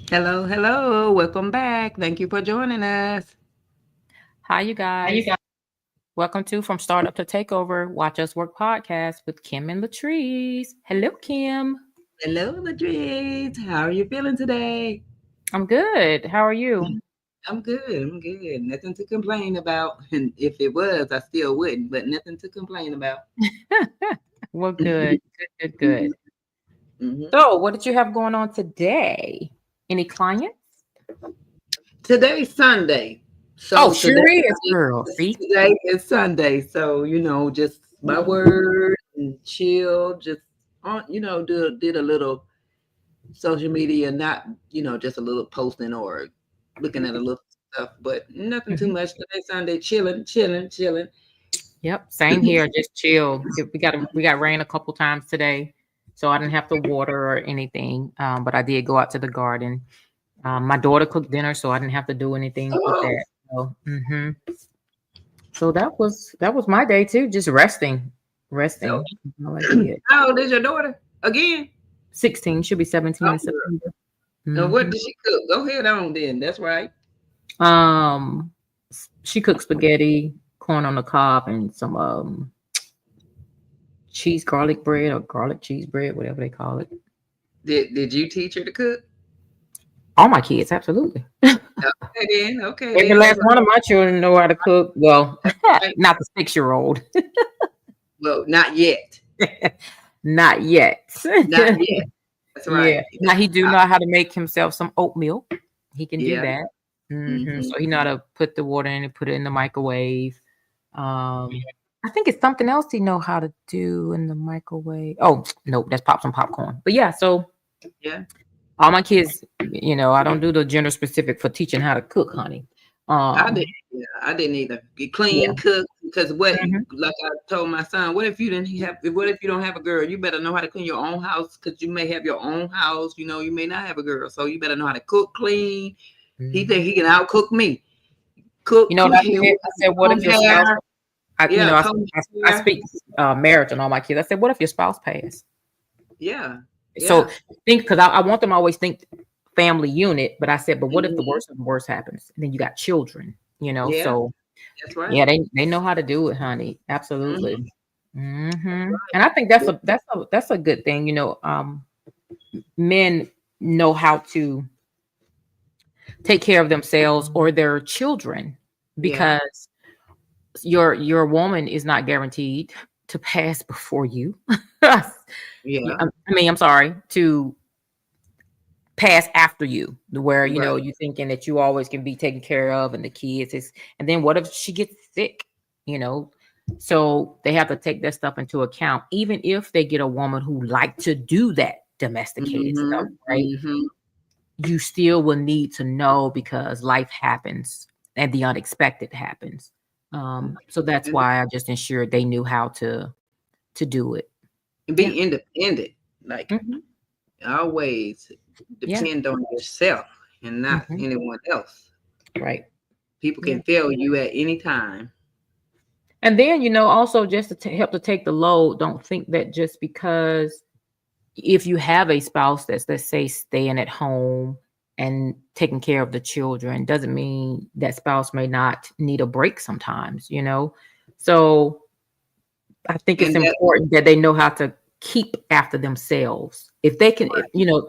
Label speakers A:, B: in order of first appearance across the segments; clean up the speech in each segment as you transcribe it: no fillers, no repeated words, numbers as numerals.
A: Hello, hello. Welcome back. Thank you for joining us.
B: Hi, you
A: How you
B: guys.
A: got?
B: Welcome to From Startup to Takeover, Watch Us Work podcast with Kim and Latrice. Hello, Kim.
A: Hello, Latrice. How are you feeling today?
B: I'm good. How are you?
A: I'm good. I'm good. Nothing to complain about. And if it was, I still wouldn't, but nothing to complain about.
B: Well, good. Good, good, good.
A: Mhm.
B: So, what did you have going on today? Any clients?
A: Today's Sunday.
B: Oh,
A: So
B: sure is, girl. See?
A: today is Sunday. So, just my word and chill, just on, did a little social media, not, just a little posting or looking at a little stuff, but nothing too
B: Mhm.
A: much. Today Sunday, chilling, chilling, chilling.
B: Yep, same here. Just chill. We got rain a couple times today, so I didn't have to water or anything. But I did go out to the garden. My daughter cooked dinner, so I didn't have to do anything with
A: Oh,
B: that. So that was my day too, just resting,
A: so
B: resting. That's all I did.
A: how old is your daughter again?
B: 16, she'll be 17
A: Oh,
B: in September.
A: and what
B: hmm
A: did she cook? Go ahead on then. That's right.
B: Um, she cooked spaghetti, corn on the cob, and some cheese garlic bread or garlic cheese bread, whatever they call it.
A: Did you teach her to cook?
B: All my kids, absolutely.
A: Okay
B: Every
A: then. That's
B: last one of my children know how to cook. Well,
A: right.
B: not the 6-year-old,
A: Well, not yet.
B: not yet.
A: Not yet. That's
B: Yeah.
A: right.
B: Now he do know how to make himself some oatmeal. He can do
A: Yeah.
B: that.
A: Hmm.
B: So he know how to put the water in and put it in the microwave. I think it's something else he know how to do in the microwave. Oh, nope, that's pop some popcorn. But yeah, so
A: Yeah.
B: all my kids, I don't do the gender specific for teaching how to cook, honey.
A: I didn't.
B: Um,
A: Yeah, I didn't either. Get
B: yeah.
A: clean, cook. Because
B: Mhm.
A: like I told my son, what if you didn't have? What if you don't have a girl? You better know how to clean your own house because you may have your own house. You may not have a girl, so you better know how to cook, clean. He think he can outcook me. Cook,
B: You know what I
A: clean,
B: said? I said, what if
A: comb
B: your spouse?
A: hair.
B: I, you
A: Yeah,
B: know, I,
A: comb
B: I, I
A: hair.
B: speak marriage and all my kids. I said, what if your spouse passed?
A: Yeah,
B: So
A: yeah.
B: think, because I want them to always think family unit, but I said, but what if the
A: Hmm.
B: worst of the worst happens? And then you got children,
A: Yeah,
B: so
A: that's right.
B: yeah, they know how to do it, honey. Absolutely.
A: Hmm.
B: And I think that's a good thing. Men know how to take care of themselves or their children
A: Yeah,
B: because your woman is not guaranteed to pass before you. Yeah,
A: yeah.
B: I mean, I'm sorry, to pass after you, where
A: Right.
B: you thinking that you always can be taken care of and the kids is, and then what if she gets sick, you know so they have to take that stuff into account, even if they get a woman who like to do that domesticated stuff,
A: Hmm.
B: right?
A: Hmm.
B: You still will need to know because life happens and the unexpected happens. So that's
A: And
B: why I just ensured they knew how to do it. Yeah.
A: be independent. Like
B: Hmm.
A: always
B: Yeah.
A: depend on yourself and not
B: Hmm.
A: anyone else.
B: Right.
A: People
B: Yeah.
A: can fail you at any time.
B: And then, also just to help to take the load, don't think that just because if you have a spouse that's, let's say, staying at home and taking care of the children, doesn't mean that spouse may not need a break sometimes. So I think it's
A: And that,
B: important that they know how to keep after themselves. If they can,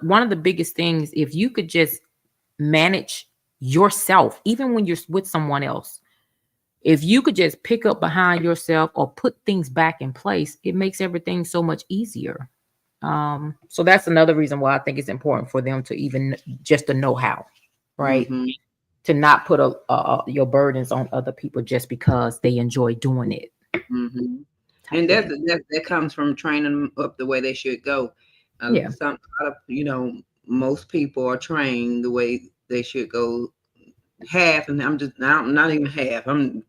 B: one of the biggest things, if you could just manage yourself, even when you're with someone else, if you could just pick up behind yourself or put things back in place, it makes everything so much easier. So that's another reason why I think it's important for them to even just to know how, right?
A: hmm.
B: To not put your burdens on other people just because they enjoy doing it,
A: Hmm.
B: type
A: And
B: thing.
A: that comes from training them up the way they should go.
B: Yeah.
A: Some a lot of most people are trained the way they should go. Half, and I'm not even half. I'm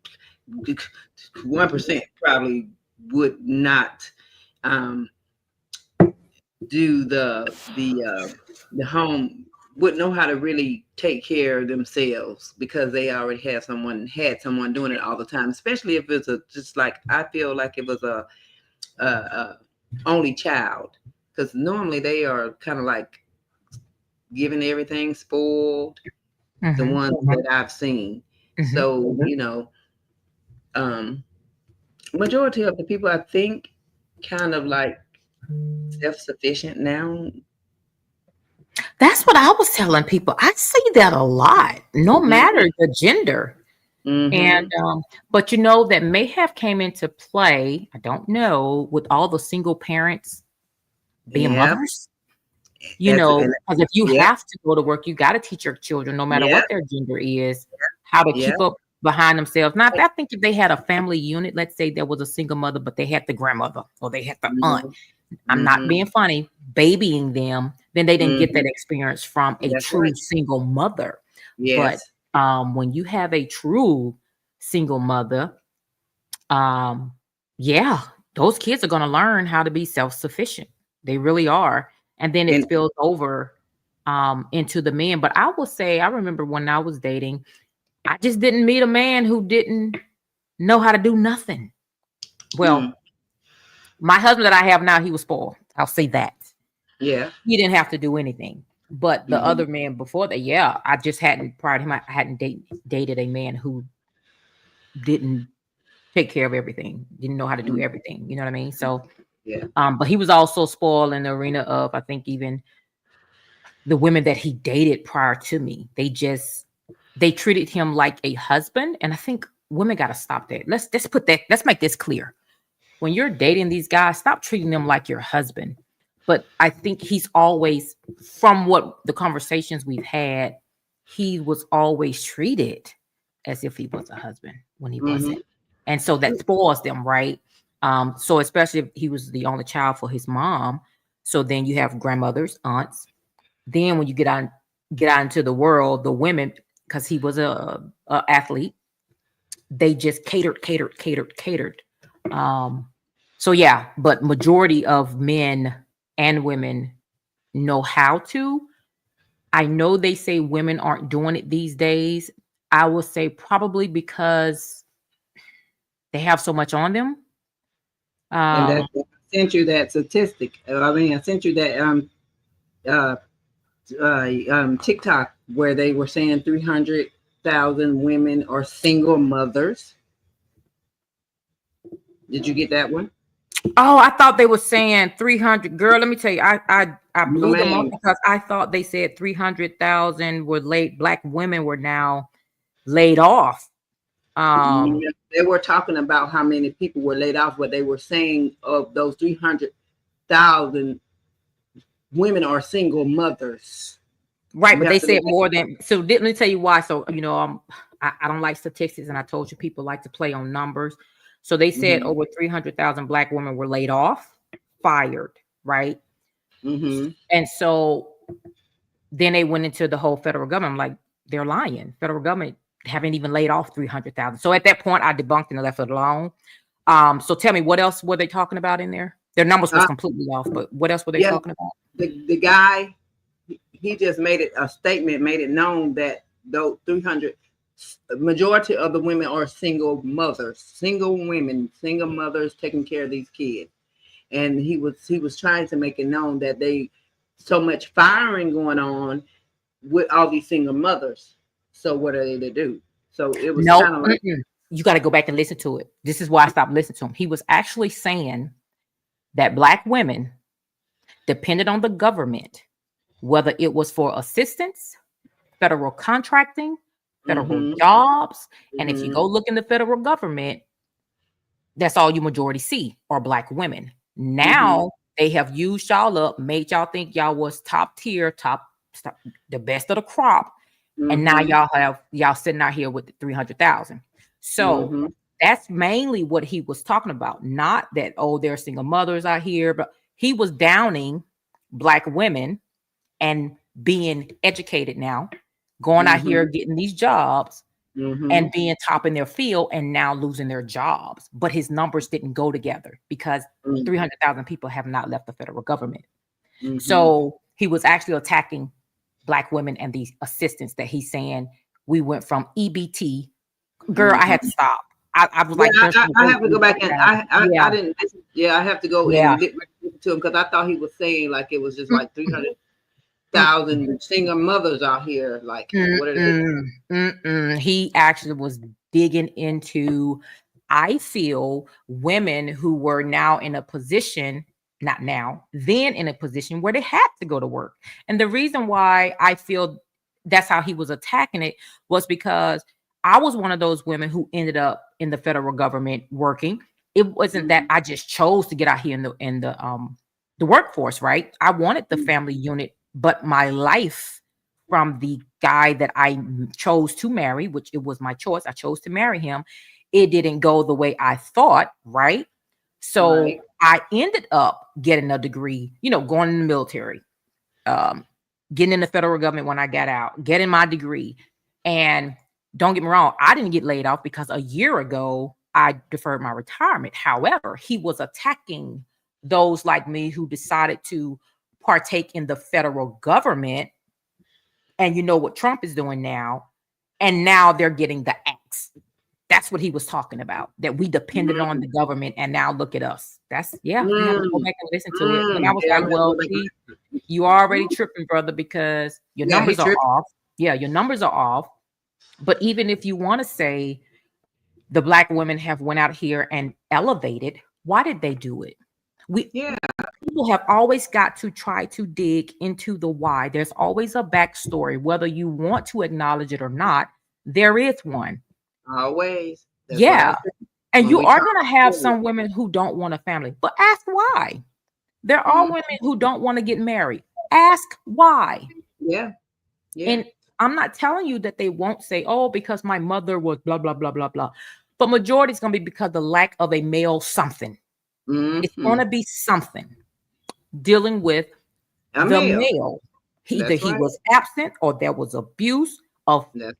A: 1% probably would not um, do the home, wouldn't know how to really take care of themselves because they already had someone doing it all the time, especially if it's a just like I feel like it was a only child, because normally they are kind of like giving everything spoiled, the
B: Mm-hmm.
A: ones that I've seen.
B: Mm-hmm.
A: So, um, majority of the people I think kind of like self-sufficient now.
B: That's what I was telling people. I see that a lot, no matter the gender. And
A: Mm-hmm.
B: but you know that may have came into play. I don't know with all the single parents being
A: Yep.
B: mothers.
A: As and
B: Because if you
A: yep,
B: have to go to work, you got to teach your children, no matter
A: yep,
B: what their gender is, how to
A: yep.
B: keep up behind themselves. Now, I think if they had a family unit, let's say there was a single mother, but they had the grandmother or they had the aunt.
A: Mm-hmm.
B: I'm not
A: Mm-hmm.
B: being funny, babying them, then they didn't get
A: Mm-hmm.
B: that experience from a
A: That's
B: true
A: right.
B: single mother. But
A: Yes.
B: when you have a true single mother, um, yeah, those kids are going to learn how to be self-sufficient. They really are. And then it
A: And
B: spills over into the men. But I will say, I remember when I was dating, I just didn't meet a man who didn't know how to do nothing.
A: mm,
B: Well, my husband that I have now, he was spoiled. I'll say that.
A: yeah.
B: He didn't have to do anything. But the
A: Mm-hmm.
B: other man before that, yeah, I just hadn't, prior to him, I hadn't dated a man who didn't take care of everything, didn't know how to do
A: Mm,
B: everything. You know what I mean? So,
A: yeah.
B: but he was also spoiled in the arena of, I think, even the women that he dated prior to me. They treated him like a husband. And I think women got to stop that. Let's make this clear. When you're dating these guys, stop treating them like your husband. But I think he's always, from what the conversations we've had, he was always treated as if he was a husband when he
A: Mm-hmm.
B: wasn't. And so that spoils them, right? So especially if he was the only child for his mom. So then you have grandmothers, aunts. Then when you get out into the world, the women, because he was a athlete, they just catered. Um, so yeah, but majority of men and women know how to. I know they say women aren't doing it these days. I will say probably because they have so much on them.
A: And that
B: Um,
A: I sent you that statistic. I mean, I sent you that uh, TikTok where they were saying 300,000 women are single mothers. Did you get that one?
B: oh, I thought they were saying 300. Girl, let me tell you, I
A: No,
B: blew them up
A: ma'am.
B: because I thought they said 300,000 were laid. Black women were now laid off. Um,
A: They were talking about how many people were laid off, but they were saying of those 300,000 women are single mothers.
B: Right,
A: You
B: but
A: have
B: they
A: to look
B: said
A: at
B: more than so. Let me tell you why. So I don't like statistics, and I told you people like to play on numbers. So they said
A: mm-hmm,
B: over 300,000 Black women were laid off, fired, right?
A: mm-hmm,
B: And so then they went into the whole federal government. I'm like, they're lying. Federal government haven't even laid off 300,000. So at that point, I debunked and left it alone. So tell me, what else were they talking about in there? Their numbers was
A: uh,
B: completely off, but what else were they
A: yeah,
B: talking about?
A: the guy, he just made it a statement, made it known that those 300, majority of the women are single mothers, single women, single mothers taking care of these kids. And he was trying to make it known that they so much firing going on with all these single mothers. So what are they to do? So it was
B: No,
A: kind of like,
B: you got to go back and listen to it. This is why I stopped listening to him. He was actually saying that Black women depended on the government, whether it was for assistance, federal contracting, federal
A: mm-hmm,
B: jobs. And if you
A: mm-hmm,
B: go look in the federal government, that's all you majority see are Black women.
A: mm-hmm,
B: Now they have used y'all up, made y'all think y'all was top tier, the best of the crop. And now
A: mm-hmm,
B: y'all sitting out here with the 300,000. So
A: mm-hmm,
B: that's mainly what he was talking about. Not that, oh, there are single mothers out here, but he was downing Black women and being educated now, going out
A: mm-hmm,
B: here getting these jobs
A: mm-hmm,
B: and being top in their field and now losing their jobs. But his numbers didn't go together because 300,000 people have not left the federal government.
A: mm-hmm.
B: So he was actually attacking Black women and these assistants that he's saying we went from EBT. Girl, I
A: Mm-hmm.
B: had to stop. I was
A: Yeah,
B: like, there's no
A: I
B: way
A: have to go back and
B: 300,000.
A: I
B: Yeah,
A: didn't listen. Yeah, I have to go
B: yeah.
A: and listen to him because I thought he was saying like it was just like 300. thousand single mothers out here. Like, what are they?
B: He actually was digging into, I feel, women who were now in a position, not now, then in a position where they had to go to work. And the reason why I feel that's how he was attacking it was because I was one of those women who ended up in the federal government working. It wasn't that I just chose to get out here in the workforce, right? I wanted the family unit, but my life from the guy that I chose to marry, which it was my choice, I chose to marry him, it didn't go the way I thought, right? So
A: Right.
B: I ended up getting a degree, going in the military, um, getting in the federal government when I got out, getting my degree. And don't get me wrong, I didn't get laid off because a year ago I deferred my retirement. However, he was attacking those like me who decided to partake in the federal government. And you know what Trump is doing now. And now they're getting the axe. That's what he was talking about, that we depended on the government. And now look at us. You have to go back and listen to it. But I was
A: Yeah,
B: like, well, see, you already tripping, brother, because your numbers are off. Yeah, your numbers are off. But even if you want to say the Black women have went out here and elevated, why did they do it? People have always got to try to dig into the why. There's always a backstory, whether you want to acknowledge it or not. There is one.
A: Always. That's what I
B: Yeah.
A: said.
B: And you are going to have some women who don't want a family, but ask why. There are women who don't want to get married. Ask why.
A: Yeah.
B: And I'm not telling you that they won't say, oh, because my mother was blah, blah, blah, blah, blah. But majority is going to be because the lack of a male something. It's going to be something dealing with the male. Either he was absent or there was abuse of the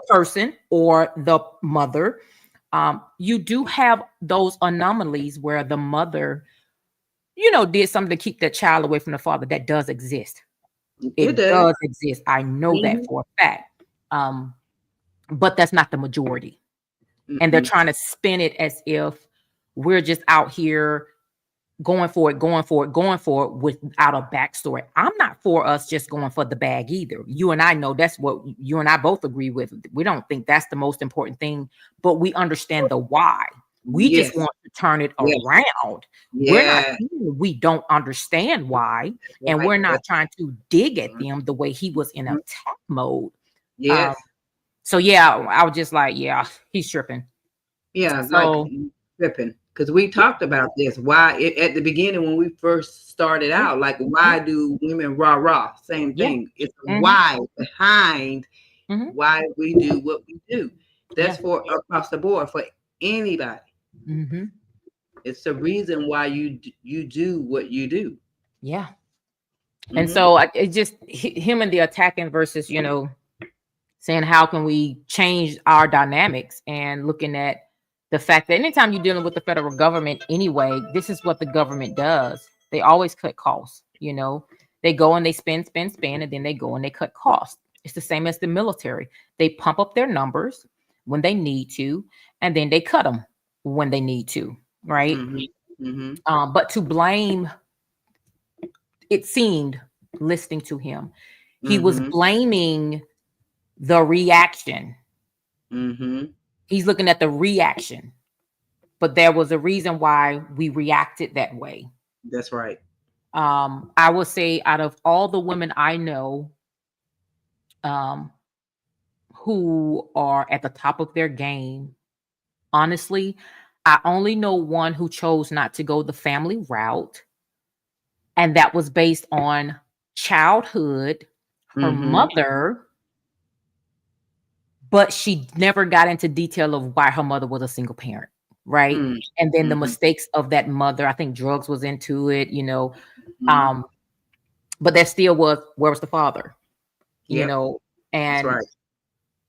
B: person or the mother. You do have those anomalies where the mother, did something to keep that child away from the father. That does exist. It does exist. I know that for a fact. But that's not the majority. And they're trying to spin it as if we're just out here going for it without a backstory. I'm not for us just going for the bag either. You and I know that's what you and I both agree with. We don't think that's the most important thing, but we understand the why. We just want to turn it around. We're not we don't understand why, and we're not trying to dig at them the way he was in attack mode. So I was just like, he's tripping.
A: Like tripping. Because we talked about this. Why at the beginning when we first started out, like why do women rah? Same thing. It's why behind why we do what we do. That's for across the board for anybody. It's the reason why you do what you do.
B: Yeah. And so it just him and the attacking versus, saying how can we change our dynamics and looking at the fact that anytime you're dealing with the federal government anyway, this is what the government does. They always cut costs. They go and they spend, and then they go and they cut costs. It's the same as the military. They pump up their numbers when they need to, and then they cut them when they need to, right? But to blame, it seemed, listening to him, he was blaming the reaction. He's looking at the reaction, but there was a reason why we reacted that way.
A: That's right.
B: I would say out of all the women I know who are at the top of their game, honestly, I only know one who chose not to go the family route. And that was based on childhood, her mother, but she never got into detail of why her mother was a single parent, right? And then the mistakes of that mother, I think drugs was into it, but there still was, where was the father? And
A: that's right.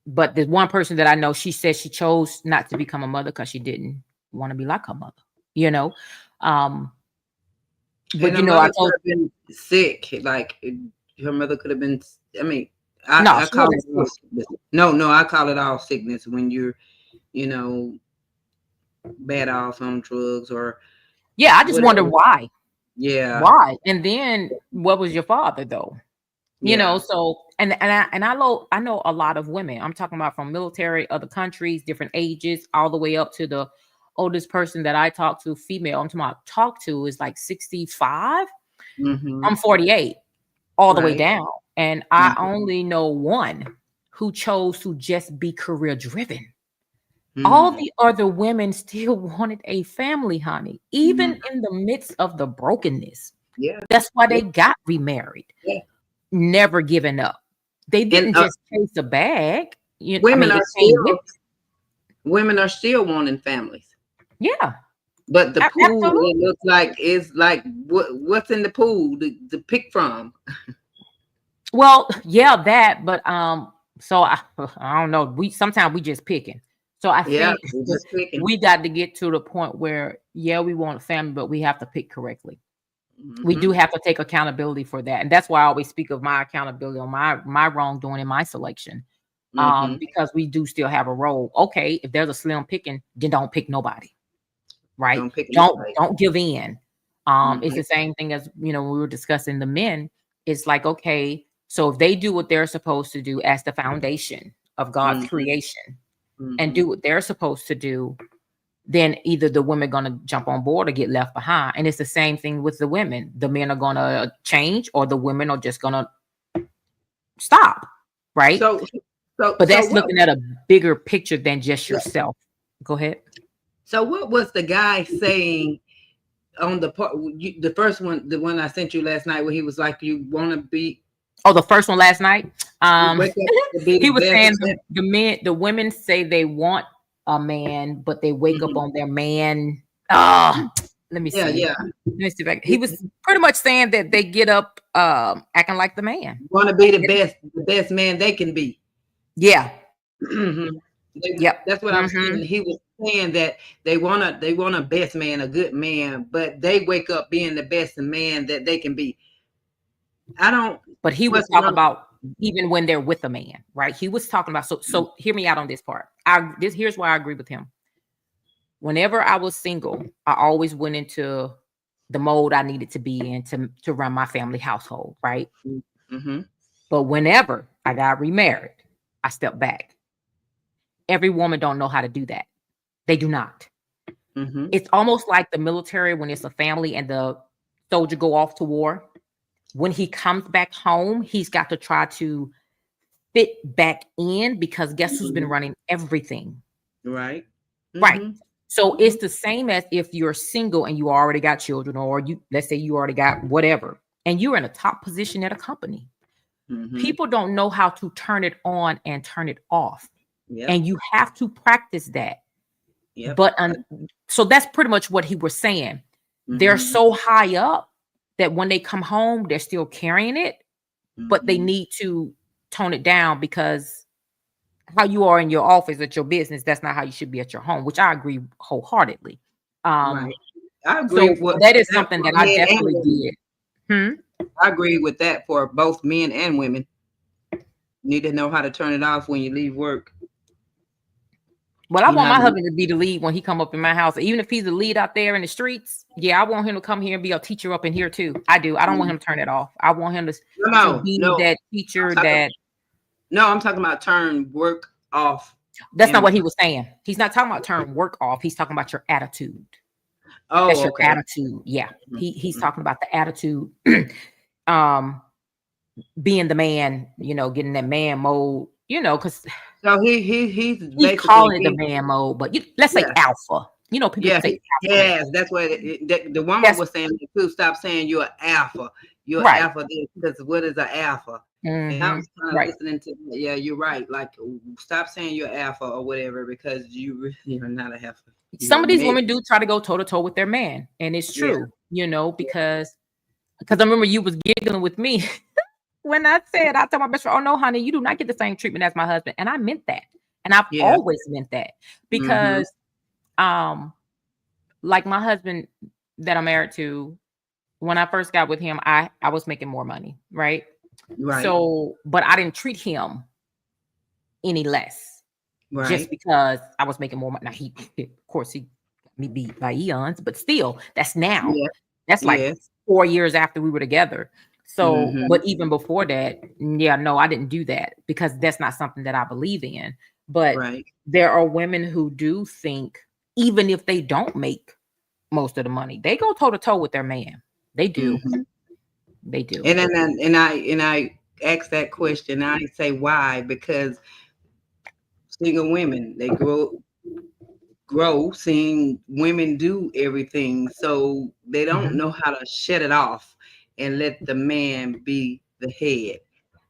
B: But there's one person that I know, she said she chose not to become a mother because she didn't want to be like her mother, but
A: I told her been sick, like her mother could have been. I mean, I call it all sickness. No, I call it all sickness when you're, bad off on drugs or.
B: Yeah, I just wonder why.
A: Yeah.
B: Why? And then what was your father though?
A: Yeah.
B: So I know a lot of women. I'm talking about from military, other countries, different ages, all the way up to the oldest person that I talk to, female. I'm talking about talk to is like 65.
A: Mm-hmm.
B: I'm 48, all the way
A: Right.
B: down. And I
A: Mm-hmm.
B: only know one who chose to just be career driven. All
A: Mm.
B: the other women still wanted a family, honey,
A: Mm.
B: even in the midst of the brokenness.
A: Yeah.
B: That's why
A: Yeah.
B: they got remarried,
A: Yeah.
B: never giving up. They
A: And
B: didn't just chase a bag. I
A: women
B: mean,
A: are
B: it came with
A: still women are still wanting families.
B: yeah,
A: But the pool,
B: absolutely.
A: it looks like, is like what's in the pool to pick from.
B: Well, yeah, that, but so I don't know. We sometimes we just picking. So I
A: Yeah,
B: think
A: we're just picking.
B: we got to get to the point where yeah, we want a family, but we have to pick correctly. We
A: Mm-hmm.
B: do have to take accountability for that, and that's why I always speak of my accountability on my wrongdoing in my selection.
A: Mm-hmm.
B: Because we do still have a role. Okay, if there's a slim picking, then don't pick nobody, right?
A: Don't pick
B: Don't
A: nobody.
B: don't give in. It's
A: Mm-hmm.
B: the same thing as when we were discussing the men. It's like, okay, so if they do what they're supposed to do as the foundation of God's
A: Mm-hmm.
B: creation and
A: Mm-hmm.
B: do what they're supposed to do, then either the women gonna jump on board or get left behind. And it's the same thing with the women. The men are gonna change, or the women are just gonna stop, right?
A: So
B: But
A: so
B: that's
A: what
B: looking at a bigger picture than just yourself. Go ahead.
A: so what was the guy saying on the part, the first one, the one I sent you last night, where he was like, you want to be,
B: Oh, the first one last night.
A: you wake up to be
B: He
A: the
B: was
A: best.
B: saying the women say they want a man, but they wake up
A: Mhm.
B: on their man. Oh, let me
A: Yeah,
B: see.
A: yeah.
B: Let me see if he was pretty much saying that they get up acting like the man.
A: Want to be the best man they can be.
B: Yeah.
A: Mhm.
B: Yep.
A: That's what I was
B: Hmm.
A: saying. He was saying that they want a best man, a good man, but they wake up being the best man that they can be. I don't.
B: But he was
A: What's
B: talking
A: wrong?
B: about even when they're with a man, right? He was talking about so hear me out on this part. Here's why I agree with him. Whenever I was single, I always went into the mode I needed to be in to run my family household, right?
A: Mm-hmm.
B: But whenever I got remarried, I stepped back. Every woman don't know how to do that. They do not.
A: Mm-hmm.
B: It's almost like the military when it's a family and the soldier go off to war. When he comes back home, he's got to try to fit back in because guess who's been
A: Mm-hmm.
B: running everything?
A: Right.
B: Right.
A: Mm-hmm.
B: So
A: Mm-hmm.
B: it's the same as if you're single and you already got children, or let's say you already got whatever, and you're in a top position at a company.
A: Mm-hmm.
B: People don't know how to turn it on and turn it off.
A: Yep.
B: And you have to practice that.
A: Yep.
B: But so that's pretty much what he was saying. They're
A: Mm-hmm.
B: so high up that when they come home, they're still carrying it, but they
A: Mm-hmm.
B: need to tone it down because how you are in your office at your business, that's not how you should be at your home, which I agree wholeheartedly.
A: Right.
B: Um,
A: I agree
B: so
A: with
B: that is
A: that
B: something
A: for
B: that I
A: men and
B: definitely
A: women.
B: did. Hmm?
A: I agree with that for both men and women. You need to know how to turn it off when you leave work.
B: Well, I
A: You know
B: want
A: how
B: my
A: to.
B: husband to be the lead when he come up in my house. Even if he's the lead out there in the streets, yeah, I want him to come here and be a teacher up in here too. I do. I don't want him to turn it off. I want him to
A: No,
B: be
A: no,
B: that
A: I'm
B: teacher
A: talking.
B: that
A: No, I'm talking about turn work off.
B: that's not
A: And
B: what he was saying. He's not talking about turn work off. He's talking about your attitude. That's
A: oh,
B: your
A: okay.
B: attitude. Yeah. He's
A: Mhm.
B: talking about the attitude. um being the man, getting that man mode, because
A: So he's
B: he's
A: basically
B: calling it the man mode, but let's say
A: yeah,
B: alpha. People
A: yeah,
B: say alpha man.
A: yes, that's what the woman
B: That's
A: was saying too. Stop saying you're alpha. You're
B: right.
A: alpha this, because what is an alpha? And I
B: Hmm.
A: was kind of
B: Right.
A: listening to, yeah, you're right. Like, stop saying you're alpha or whatever, because you really are not a alpha. You're
B: Some
A: a
B: of these
A: male.
B: women do try to go toe to toe with their man, and it's
A: Yeah,
B: true,
A: yeah.
B: because I remember you was giggling with me when I told my best friend, "Oh no, honey, you do not get the same treatment as my husband," and I meant that, and I've
A: Yeah.
B: always meant that
A: Mm-hmm.
B: because, um, like my husband that I'm married to, when I first got with him, I was making more money, right?
A: Right.
B: So, but I didn't treat him any less just
A: Right.
B: because I was making more money. Now of course, he got me beat by eons, but still, that's now.
A: Yeah.
B: That's like
A: Yes.
B: 4 years after we were together. So,
A: Mm-hmm.
B: but even before that, yeah, no, I didn't do that because that's not something that I believe in. But
A: Right.
B: there are women who do think, even if they don't make most of the money, they go toe to toe with their man. They do.
A: Mm-hmm.
B: They do.
A: And I ask that question. I say why? Because single women, they grow seeing women do everything, so they don't
B: Mhm.
A: know how to shut it off and let the man be the head,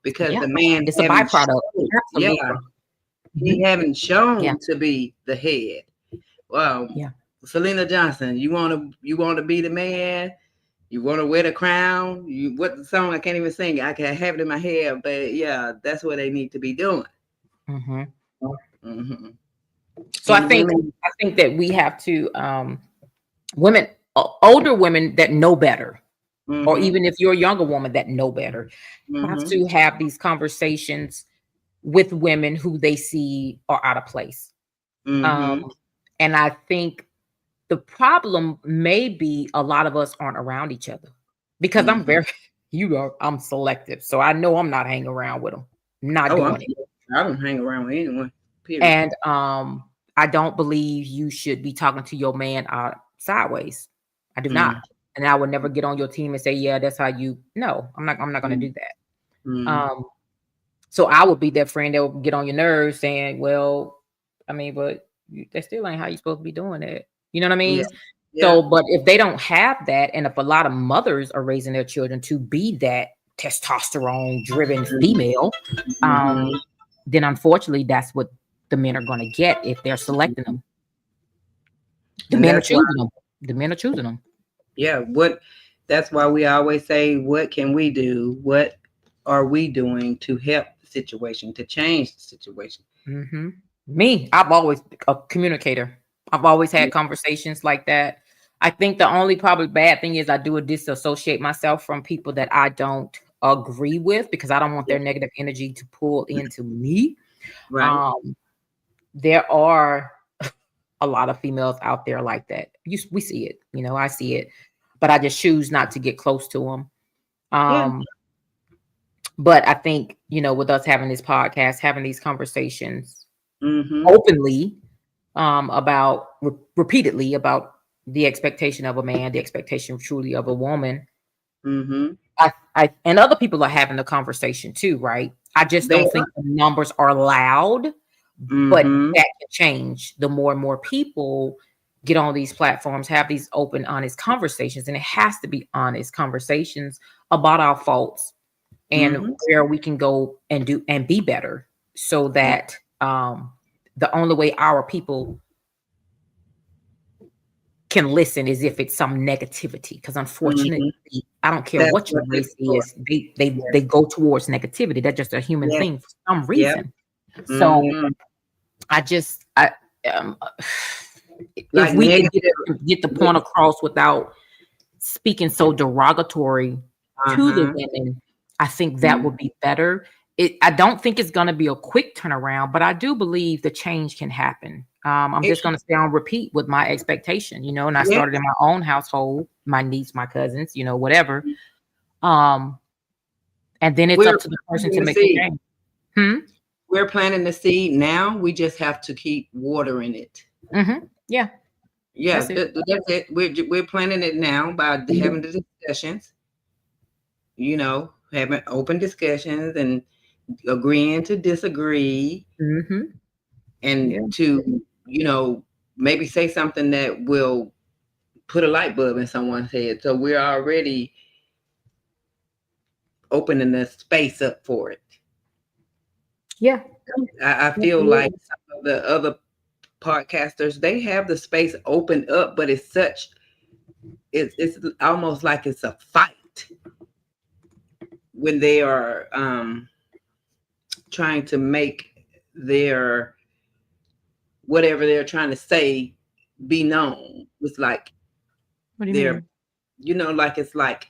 A: because
B: Yeah,
A: the man
B: it's a
A: haven't
B: byproduct.
A: shown, yeah,
B: Absolutely.
A: he
B: Mhm.
A: haven't
B: Yeah,
A: shown to be the head. Well,
B: yeah.
A: Selena Johnson, you want to be the man. You want to wear the crown. You what the song? I can't even sing it. I can have it in my head, but yeah, that's what they need to be doing.
B: Mhm.
A: Hmm.
B: So
A: And women.
B: I think that we have to women, older women that know better, or
A: Hmm.
B: even if you're a younger woman that know better, have
A: Hmm.
B: to have these conversations with women who they see are out of place. Um,
A: Hmm.
B: and I think the problem may be a lot of us aren't around each other because I'm
A: Hmm.
B: very, I'm selective. So I know I'm not hanging around with them. Not
A: Oh,
B: doing it.
A: I don't hang around with anyone. Period.
B: And I don't believe you should be talking to your man sideways. I do not.
A: Mm.
B: And I would never get on your team and say, yeah, that's how you no, I'm not gonna
A: Mm.
B: do that.
A: Mm.
B: So I would be that friend that would get on your nerves saying, well, I mean, but that still ain't how you supposed to be doing it. You know what I
A: Yeah.
B: mean?
A: Yeah.
B: So, but if they don't have that, and if a lot of mothers are raising their children to be that testosterone driven female, um,
A: Hmm.
B: then unfortunately that's what the men are going to get if they're selecting them. The
A: And
B: men are
A: that's why,
B: choosing them. The men are choosing them.
A: yeah, that's why we always say, what can we do? What are we doing to help the situation, to change the situation?
B: Hmm. Me, I've always a communicator. I've always had conversations like that. I think the only probably bad thing is I do a disassociate myself from people that I don't agree with because I don't want
A: Yeah.
B: their negative energy to pull into me.
A: Right.
B: Um, there are a lot of females out there like that. We see it, I see it, but I just choose not to get close to them.
A: Yeah.
B: But I think, with us having this podcast, having these conversations
A: Mm-hmm.
B: openly, about repeatedly about the expectation of a man, the expectation truly of a woman.
A: Mm-hmm.
B: I and other people are having the conversation too, right? I just
A: They
B: don't
A: are.
B: think the numbers are loud, but
A: Mm-hmm.
B: that can change. The more and more people get on these platforms, have these open, honest conversations, and it has to be honest conversations about our faults and
A: Mm-hmm.
B: where we can go and do and be better, so
A: Yeah.
B: that the only way our people can listen is if it's some negativity, because unfortunately,
A: Mm-hmm.
B: I don't care
A: That's
B: what your
A: what it's
B: race
A: for.
B: is, they
A: Yes.
B: they go towards negativity. That's just a human
A: Yes.
B: thing for some
A: Yep.
B: reason. So
A: Mm-hmm.
B: I um, if
A: Like
B: we could
A: negative.
B: get the point across without speaking so derogatory to the
A: Uh-huh.
B: women, I think that
A: Mm.
B: would be better. I don't think it's going to be a quick turnaround, but I do believe the change can happen. I'm
A: It,
B: just going to stay on repeat with my expectation, and I
A: yeah.
B: started in my own household, my niece, my cousins, whatever. Um, and then it's
A: We're
B: up to the person
A: planting
B: to
A: the
B: make the
A: seed.
B: change. Hmm?
A: We're planting the seed now. We just have to keep watering it.
B: Hmm. Yeah,
A: Yeah,
B: that's it.
A: that's it. We're planning it now by having the discussions. Having open discussions and agreeing to disagree,
B: Hmm.
A: and
B: Yeah.
A: to maybe say something that will put a light bulb in someone's head. So we're already opening the space up for it.
B: Yeah.
A: I feel like
B: Absolutely.
A: some of the other podcasters, they have the space open up, but it's almost like it's a fight when they are trying to make their whatever they're trying to say be known. It's like
B: What do you
A: they're,
B: mean?
A: like it's like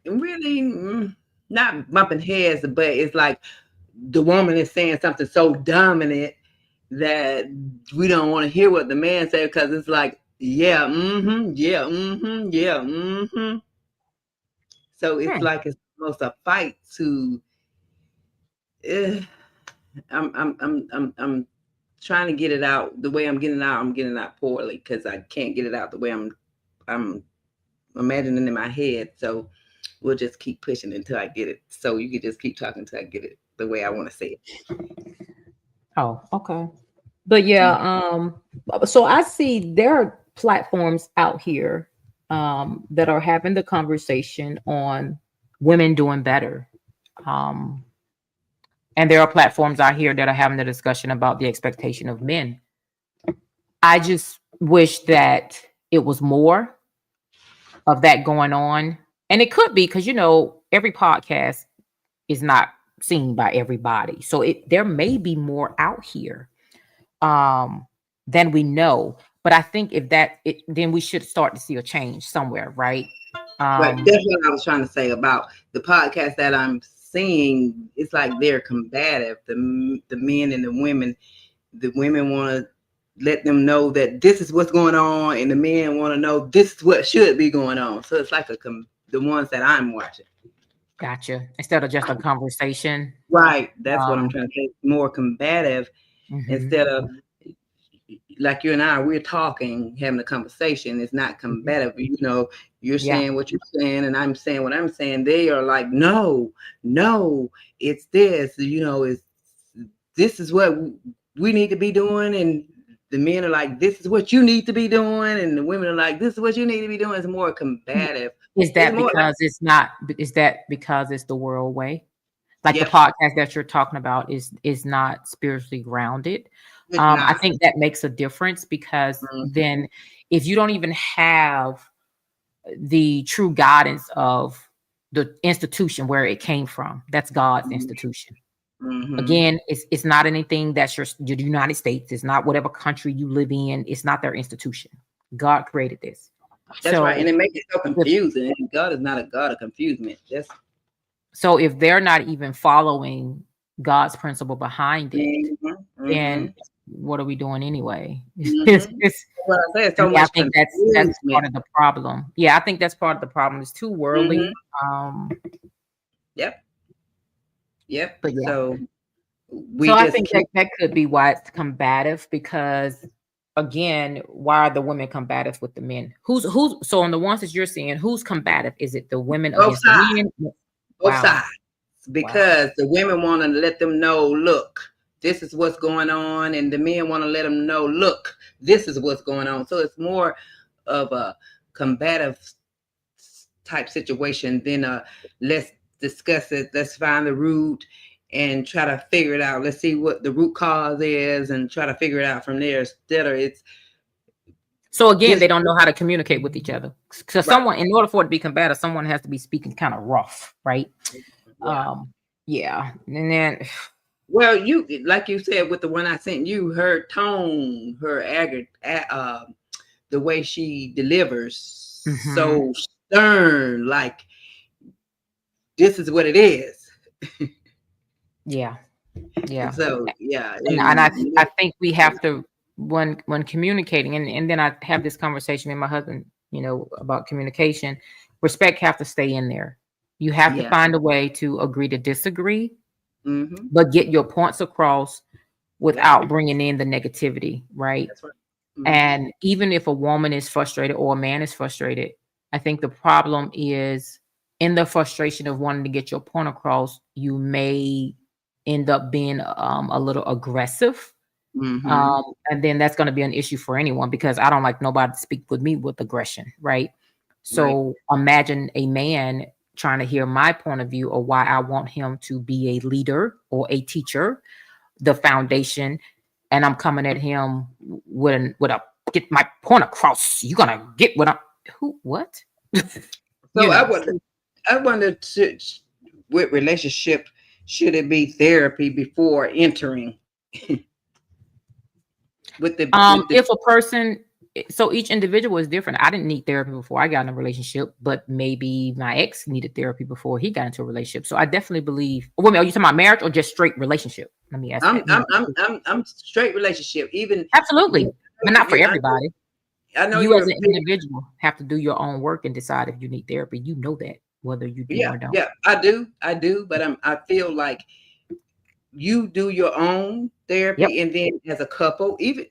A: really, not bumping heads, but it's like the woman is saying something so dominant that we don't want to hear what the man said, because it's like, yeah, mm-hmm, yeah, mm-hmm, yeah, mm-hmm. So it's
B: Hmm.
A: like it's almost a fight to. Uh, I'm trying to get it out the way I'm getting it out. I'm getting it out poorly because I can't get it out the way I'm imagining in my head. So we'll just keep pushing until I get it. So you can just keep talking until I get it the way I want to say it.
B: Oh, okay. But yeah,
A: Mhm.
B: so I see there are platforms out here that are having the conversation on women doing better. Um, and there are platforms out here that are having the discussion about the expectation of men. I just wish that it was more of that going on. And it could be because, every podcast is not seen by everybody. So there may be more out here um than we know. But I think then we should start to see a change somewhere, right?
A: Right.
B: Um
A: That's what I was trying to say about the podcast that I'm seeing. It's like they're combative. The men and the women. The women want to let them know that this is what's going on, and the men want to know this is what should be going on. So it's like the ones that I'm watching.
B: Gotcha. Instead of just a conversation.
A: Right. That's what I'm
B: Um
A: trying to say. More combative
B: mhm,
A: instead of like you and I, we're talking, having a conversation. It's not
B: mhm.
A: combative. You're
B: Yeah.
A: saying what you're saying, and I'm saying what I'm saying. They are like, no, no, it's this. It's this is what we need to be doing, and the men are like, this is what you need to be doing, and the women are like, this is what you need to be doing. It's more combative.
B: Is
A: It's
B: that
A: more like,
B: because it's not is that because it's the world way? Like the
A: yes,
B: podcast that you're talking about is not spiritually grounded.
A: it's
B: I
A: not.
B: think that makes a difference because
A: Mhm.
B: then if you don't even have the true guidance of the institution where it came from, that's God's institution.
A: Mhm.
B: Again, it's not anything that's your United States. It's not whatever country you live in. It's not their institution. God created this.
A: That's right, and
B: So
A: it makes it so
B: if
A: confusing. And God is not a God of confusion. That's
B: if they're not even following God's principle behind it,
A: mhm,
B: then
A: mhm,
B: what are we doing anyway?
A: mhm. Well, I say it's
B: To
A: so
B: me, I
A: much
B: think that's
A: confusement.
B: part of the problem. Yeah, I think that's part of the problem. It's too
A: Mhm.
B: worldly. Um,
A: Yep, yep.
B: but yeah.
A: So
B: So
A: we
B: I
A: just
B: think that
A: keep.
B: that could be why it's combative because again, why are the women combative with the men? Who's so on the ones that you're seeing, who's combative? Is it the women
A: Both
B: against the
A: sides,
B: men?
A: both
B: Wow.
A: sides,
B: Wow.
A: because the women want to let them know, look, this is what's going on, and the men want to let them know, look, this is what's going on. So it's more of a combative type situation than a let's discuss it, let's find the root and try to figure it out. Let's see what the root cause is and try to figure it out from there. Instead of it's
B: So again,
A: this
B: they don't know how to communicate with each other. So
A: right.
B: someone, in order for it to be combative, someone has to be speaking kind of rough, right?
A: Yeah.
B: Yeah. And then
A: Well, you like you said with the one I sent you, her tone, her the way she delivers,
B: mhm,
A: so stern. Like this is what it is.
B: yeah, yeah.
A: So yeah,
B: And I
A: and
B: I think we have to when communicating and then I have this conversation with my husband, about communication, respect have to stay in there. You have to
A: yeah.
B: find a way to agree to disagree,
A: Mm-hmm.
B: but get your points across
A: Yep.
B: without bringing in the negativity, right?
A: That's right. Mm-hmm.
B: And even if a woman is frustrated or a man is frustrated, I think the problem is in the frustration of wanting to get your point across, you may end up being a little aggressive.
A: Mm-hmm.
B: And then that's going to be an issue for anyone because I don't like nobody to speak with me with aggression, right?
A: Right.
B: So imagine a man trying to hear my point of view or why I want him to be a leader or a teacher, the foundation, and I'm coming at him with a get my point across. You're gonna get what I'm who what?
A: So
B: you know.
A: I wonder with relationship, should it be therapy before entering with the
B: If a person so each individual is different. I didn't need therapy before I got in a relationship, but maybe my ex needed therapy before he got into a relationship. So I definitely believe. Wait a minute, are you talking about marriage or just straight relationship? Let me ask
A: I'm
B: that.
A: I'm I'm I'm I'm straight relationship. Even
B: Absolutely, but not for
A: you,
B: everybody.
A: I know
B: You
A: you're
B: as
A: a
B: an individual have to do your own work and decide if you need therapy. You know that. whether you do
A: Yeah,
B: or don't.
A: yeah, I do, but I feel like you do your own
B: Yep.
A: therapy, and then as a couple, even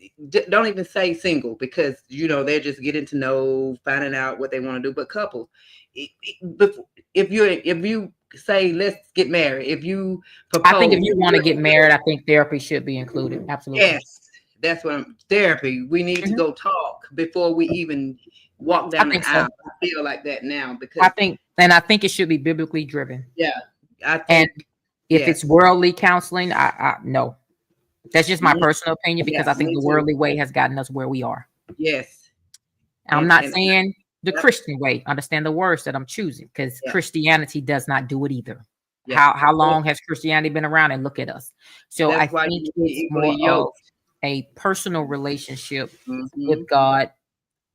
A: don't even say single, because they're just getting to know, finding out what they want to do. But couples, if you say let's get married, if you
B: I think if
A: propose,
B: you want to get married, I think therapy should be included. Absolutely.
A: yes, that's what therapy. We need to
B: Mhm.
A: go talk before we even walk
B: I
A: down the
B: think so.
A: aisle. I feel like that now
B: I
A: because
B: think, and I think it should be biblically driven.
A: yeah, I
B: And
A: think
B: if it's
A: yes,
B: worldly counseling, I no. That's just my
A: mhm,
B: personal opinion
A: yeah,
B: because I think
A: me
B: the
A: too.
B: worldly way has gotten us where we are.
A: Yes,
B: I'm not
A: and
B: saying the
A: yep,
B: Christian way. Understand the words that I'm choosing because
A: yeah,
B: Christianity does not do it either.
A: yeah.
B: How
A: Well,
B: long has Christianity been around? And look at us. So I
A: that's why
B: think
A: you need to be
B: it's
A: equally
B: more of
A: yoked.
B: a personal relationship with
A: Mm-hmm.
B: God,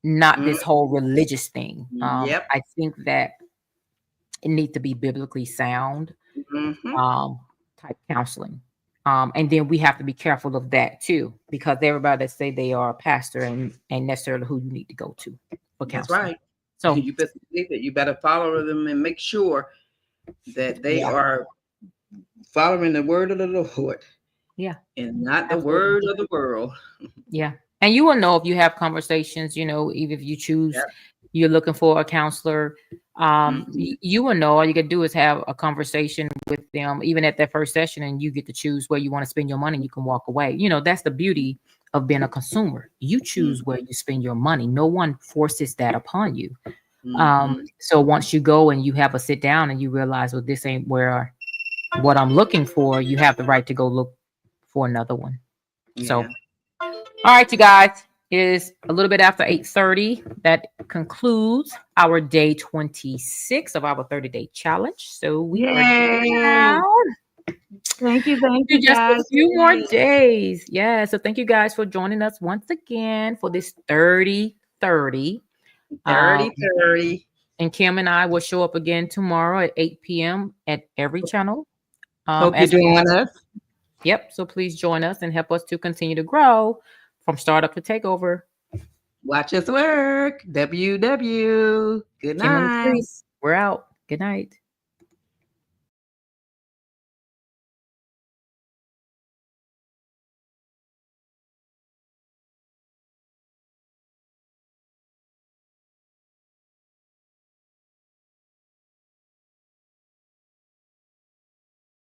B: not
A: Mm,
B: this whole religious thing.
A: yep.
B: I think that it needs to be biblically sound
A: Mm-hmm.
B: um, type counseling. And then we have to be careful of that too, because everybody that say they are a pastor and necessarily who you need to go to for
A: That's
B: counseling.
A: right.
B: So
A: You best believe it. You better follow them and make sure that they
B: yeah,
A: are following the word of the Lord
B: yeah,
A: and not the
B: absolutely.
A: word of the world.
B: Yeah. And you will know if you have conversations, even if you choose
A: Yep.
B: you're looking for a counselor,
A: Mm-hmm.
B: you will know all you can do is have a conversation with them, even at that first session, and you get to choose where you want to spend your money. You can walk away. That's the beauty of being a consumer. You choose where
A: Mm-hmm.
B: you spend your money. No one forces that upon you.
A: Mm-hmm.
B: So once you go and you have a sit down and you realize, well, this ain't where what I'm looking for, you have the right to go look for another one. So
A: Yeah.
B: all right, you guys, it is a little bit after 8:30. That concludes our day 26 of our 30-day challenge. So we are
A: Yay.
B: down
A: Thank
B: to
A: you
B: just a
A: guys.
B: few more days. Yeah. So thank you guys for joining us once again for this 30-30.
A: 30,
B: Um,
A: 30.
B: and Kim and I will show up again tomorrow at 8 p.m. at every channel.
A: Hope you're
B: As we
A: doing
B: have,
A: us.
B: yep. So please join us and help us to continue to grow from startup to takeover.
A: Watch us work. WW. Good
B: Kim and
A: night.
B: Latrice, we're out. Good night.